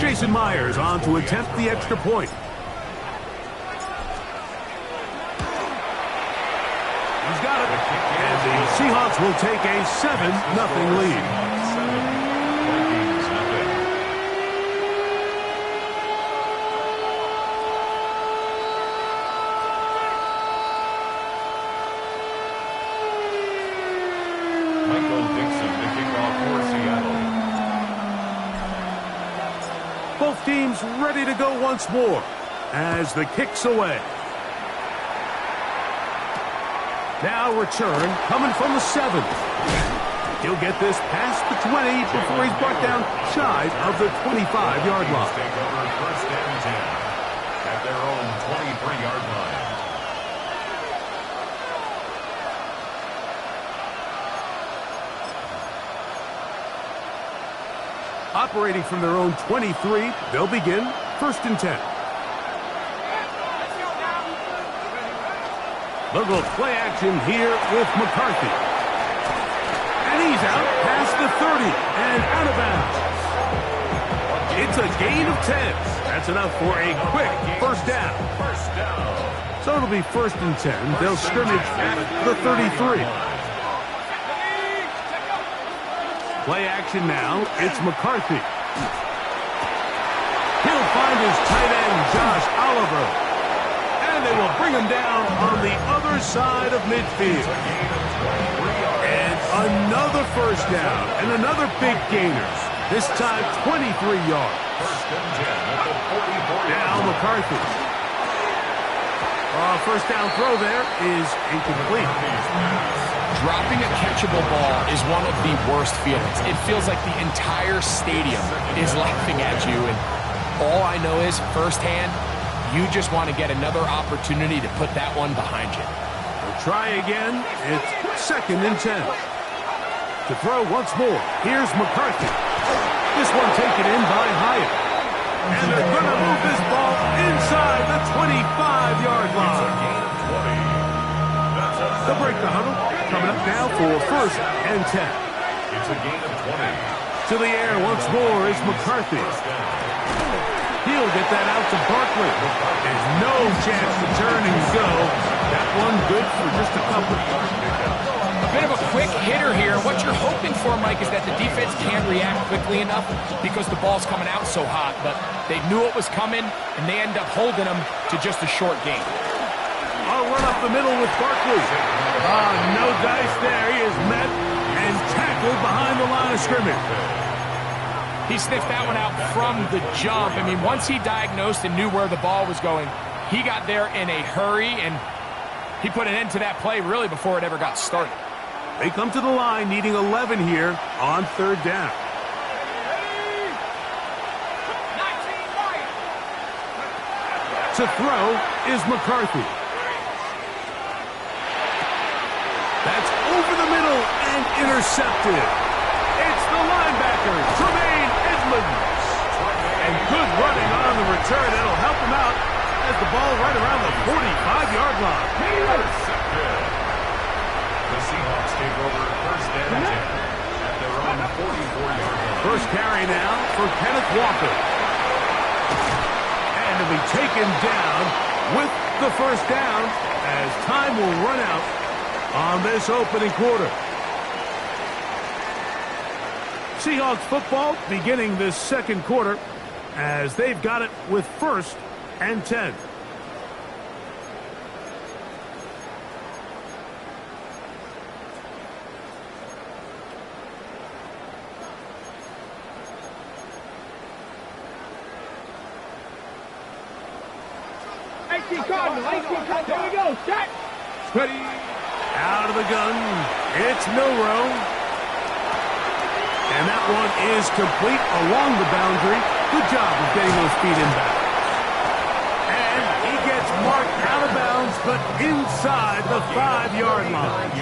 Jason Myers on to attempt the extra point. He's got it. And the Seahawks will take a 7-0 lead. Both teams ready to go once more as the kick's away. Now return coming from the 7. He'll get this past the 20 before he's brought down shy of the 25-yard line. Take over first and 10 at their own 23-yard line. Operating from their own 23, they'll begin first and 10. They'll go play action here with McCarthy. And he's out past the 30 and out of bounds. It's a gain of 10. That's enough for a quick first down. So it'll be first and 10. They'll scrimmage at the 33. Play action now. It's McCarthy. He'll find his tight end, Josh Oliver. And they will bring him down on the other side of midfield. And another first down and another big gainer. This time 23 yards. Now McCarthy. First down throw there is incomplete. Dropping a catchable ball is one of the worst feelings. It feels like the entire stadium is laughing at you. And all I know is firsthand, you just want to get another opportunity to put that one behind you. We'll try again. It's second and 10. To throw once more. Here's McCarthy. This one taken in by Hyatt. And they're going to move this ball inside the 25-yard line. They'll break the huddle. Coming up now for first and 10. It's a gain of 20. To the air once more is McCarthy. He'll get that out to Barkley. And no chance to turn and go. That one good for just a couple. A bit of a quick hitter here. What you're hoping for, Mike, is that the defense can't react quickly enough because the ball's coming out so hot. But they knew it was coming, and they end up holding them to just a short game. I'll run up the middle with Barkley. No dice there. He is met and tackled behind the line of scrimmage. He sniffed that one out from the jump. I mean, once he diagnosed and knew where the ball was going, he got there in a hurry, and he put an end to that play really before it ever got started. They come to the line needing 11 here on third down. To throw is McCarthy. That's over the middle and intercepted. It's the linebacker, Tremaine Edmonds. And good running on the return. That'll help him out as the ball right around the 45-yard line. The Seahawks take over first and 10 at their own 44-yard line. First carry now for Kenneth Walker. And to be taken down with the first down as time will run out on this opening quarter. Seahawks football beginning this second quarter as they've got it with first and 10. There we go. Set. Ready. Out of the gun. It's Milrow. And that one is complete along the boundary. Good job of getting those feet in bounds. And he gets marked out of bounds, but inside the 5-yard line.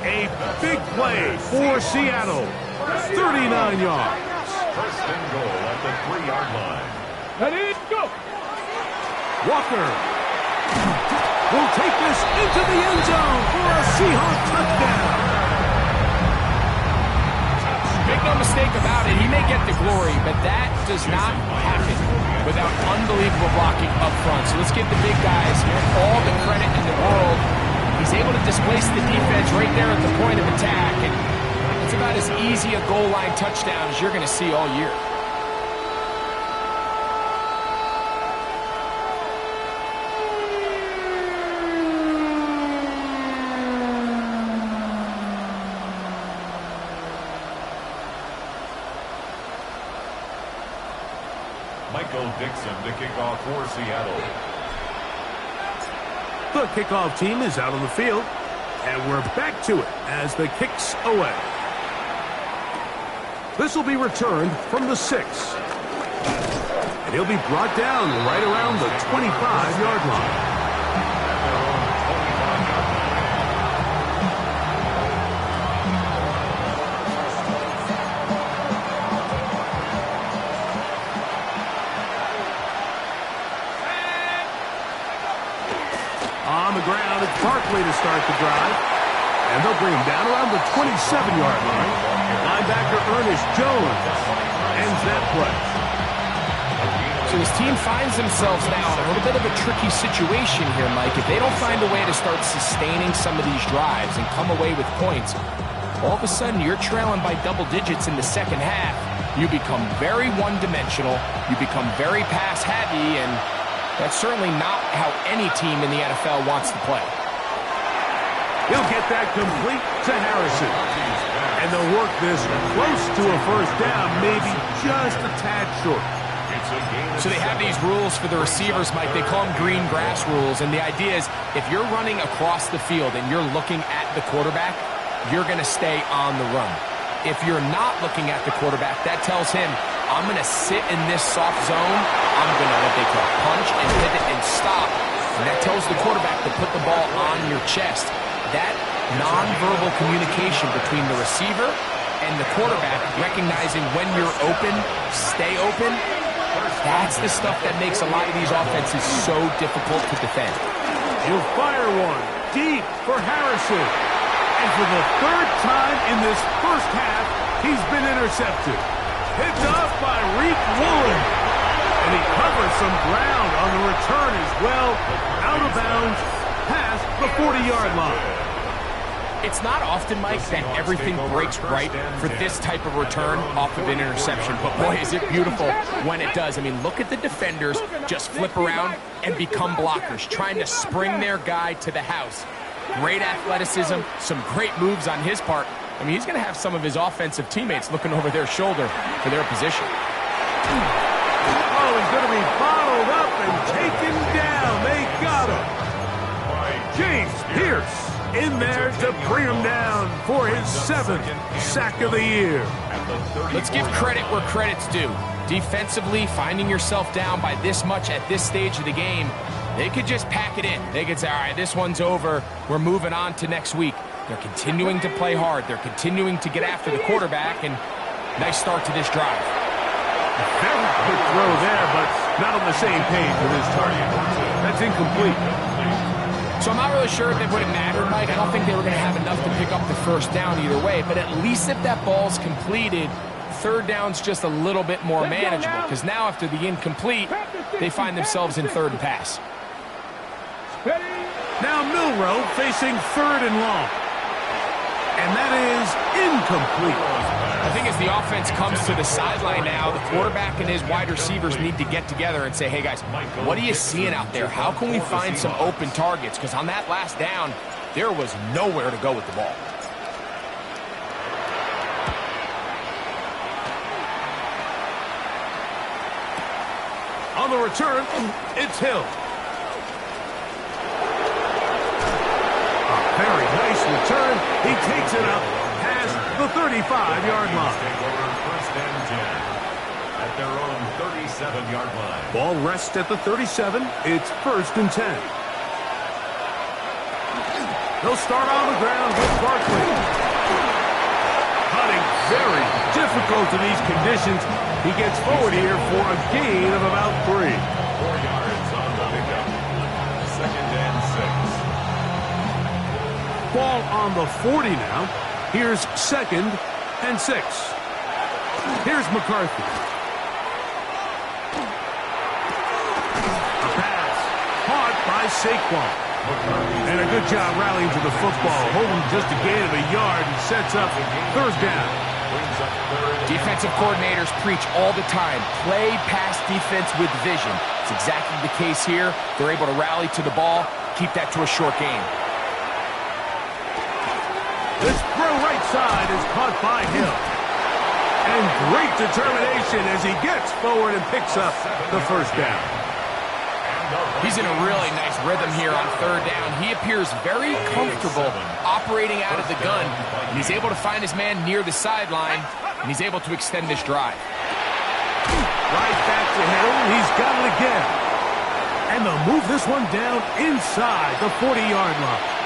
A big play for Seattle. 39 yards. First and goal at the 3-yard line. Ready, go. Walker will take this into the end zone for a Seahawks touchdown. Big make no mistake about it, he may get the glory, but that does not happen without unbelievable blocking up front. So let's give the big guys all the credit in the world. He's able to displace the defense right there at the point of attack, and it's about as easy a goal line touchdown as you're going to see all year. Dixon to kick off for Seattle. The kickoff team is out on the field, and we're back to it as the kick's away. This will be returned from the 6. And he'll be brought down right around the 25-yard line. On the ground, it's Barkley to start the drive. And they'll bring him down around the 27-yard line. Linebacker Ernest Jones ends that play. So this team finds themselves now in a little bit of a tricky situation here, Mike. If they don't find a way to start sustaining some of these drives and come away with points, all of a sudden you're trailing by double digits in the second half. You become very one-dimensional. You become very pass-heavy, and that's certainly not how any team in the NFL wants to play. He'll get that complete to Harrison. And they'll work this close to a first down, maybe just a tad short. So they have these rules for the receivers, Mike. They call them green grass rules. And the idea is if you're running across the field and you're looking at the quarterback, you're going to stay on the run. If you're not looking at the quarterback, that tells him, I'm going to sit in this soft zone. I'm going to, what they call, punch and pivot and stop. And that tells the quarterback to put the ball on your chest. That nonverbal communication between the receiver and the quarterback, recognizing when you're open, stay open, that's the stuff that makes a lot of these offenses so difficult to defend. He'll fire one deep for Harrison. And for the third time in this first half, he's been intercepted. Picked off by Reek Woolen. And he covers some ground on the return as well. Out of bounds, past the 40-yard line. It's not often, Mike, that everything breaks right for this type of return off of an interception. But boy, is it beautiful when it does. I mean, look at the defenders just flip around and become blockers, trying to spring their guy to the house. Great athleticism, some great moves on his part. I mean, he's going to have some of his offensive teammates looking over their shoulder for their position. Oh, he's going to be bottled up and taken down. They got him. James Pierce in there to bring him down for his 7th sack of the year. Let's give credit where credit's due. Defensively, finding yourself down by this much at this stage of the game, they could just pack it in. They could say, all right, this one's over. We're moving on to next week. They're continuing to play hard. They're continuing to get after the quarterback, and nice start to this drive. Very good throw there, but not on the same page with his target. That's incomplete. So I'm not really sure if it would have mattered, Mike. I don't think they were going to have enough to pick up the first down either way, but at least if that ball's completed, third down's just a little bit more manageable, because now after the incomplete, they find themselves in third and pass. Now Milroe facing third and long. And that is incomplete. I think as the offense comes to the sideline now, the quarterback and his wide receivers need to get together and say, hey guys, what are you seeing out there? How can we find some open targets? Because on that last down, there was nowhere to go with the ball. On the return, it's Hill. A very nice return. He takes it up past the 35-yard line. First and 10 at their own 37-yard line. Ball rests at the 37. It's first and 10. They'll start on the ground with Barkley. Hunting very difficult in these conditions. He gets forward here for a gain of about 3. 4 yards on the pickup. Second and 6. Ball on the 40 now. Here's second and 6. Here's McCarthy. A pass. Caught by Saquon. And a good job rallying to the football. Holding just a gain of a yard and sets up third down. Defensive coordinators preach all the time. Play pass defense with vision. It's exactly the case here. They're able to rally to the ball, keep that to a short game. This throw right side is caught by Hill. And great determination as he gets forward and picks up the first down. He's in a really nice rhythm here on third down. He appears very comfortable operating out of the gun. And he's able to find his man near the sideline, and he's able to extend this drive. Right back to Hill. He's got it again. And they'll move this one down inside the 40-yard line.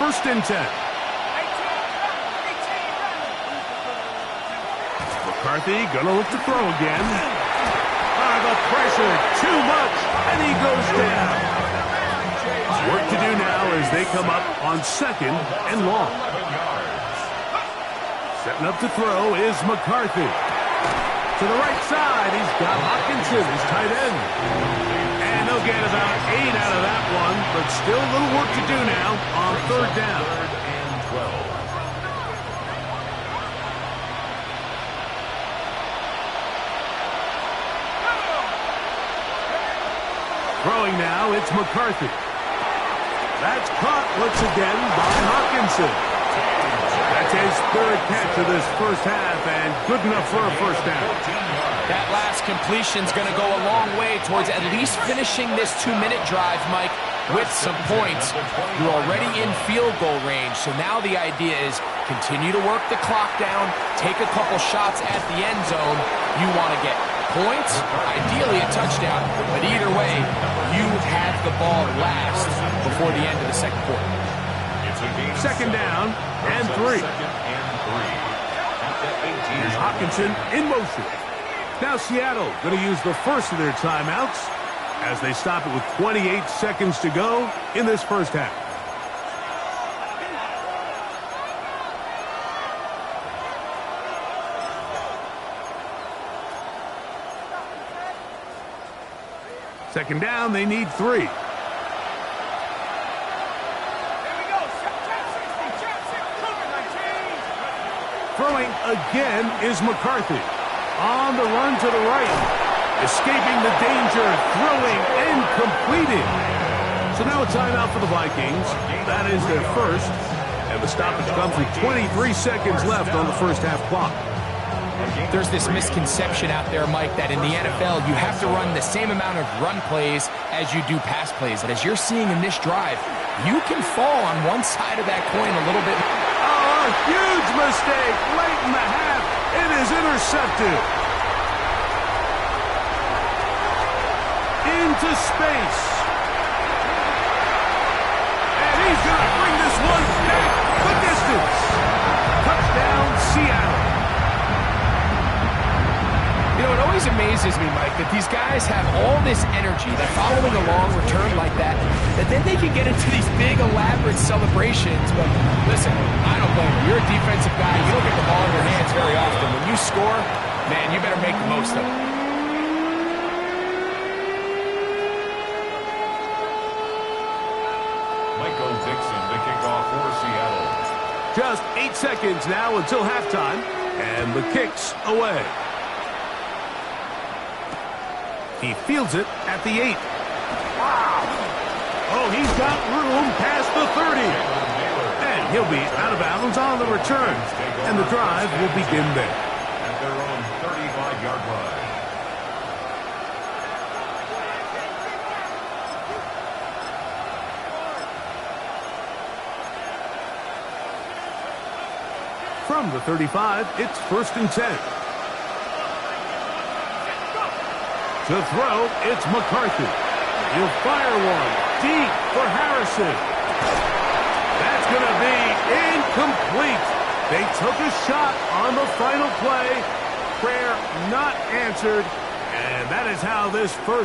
First and 10. McCarthy gonna look to throw again. The pressure, too much, and he goes down. Work to do now as they come up on second and long. Setting up to throw is McCarthy. To the right side, he's got Hockenson, his tight end. And they'll get about 8 out of that one, but still a little work to do now on third down. Third and 12. Throwing now, it's McCarthy. That's caught once again by Hockenson. That's his third catch of this first half, and good enough for a first down. That last completion's going to go a long way towards at least finishing this 2-minute drive, Mike, with some points. You're already in field goal range, so now the idea is continue to work the clock down, take a couple shots at the end zone. You want to get points, ideally a touchdown, but either way, you have the ball last before the end of the second quarter. Second down and 3. Here's Hockenson in motion. Now Seattle going to use the first of their timeouts as they stop it with 28 seconds to go in this first half. Second down, they need 3. Throwing again is McCarthy. On the run to the right. Escaping the danger, throwing and completing. So now a timeout for the Vikings. That is their first. And the stoppage comes with 23 seconds left on the first half clock. There's this misconception out there, Mike, that in the NFL you have to run the same amount of run plays as you do pass plays. And as you're seeing in this drive, you can fall on one side of that coin a little bit. Oh, a huge mistake late in the half. It is intercepted. Into space. And he's going to bring this one back the distance. Touchdown, Seattle. You know, it always amazes me, Mike, that these guys have all this energy. They're following a long return like that then they can get into these big, elaborate celebrations. But listen, I don't blame you. You're a defensive guy. You don't get the ball in your hands very often. When you score, man, you better make the most of it. The kickoff for Seattle. Just 8 seconds now until halftime, and the kick's away. He fields it at the 8. Wow! Oh, he's got room past the 30. And he'll be out of bounds on the return. And the drive will begin there. At their own 35-yard line. From the 35, it's 1st and 10. To throw, it's McCarthy. He'll fire one deep for Harrison. That's going to be incomplete. They took a shot on the final play. Prayer not answered. And that is how this first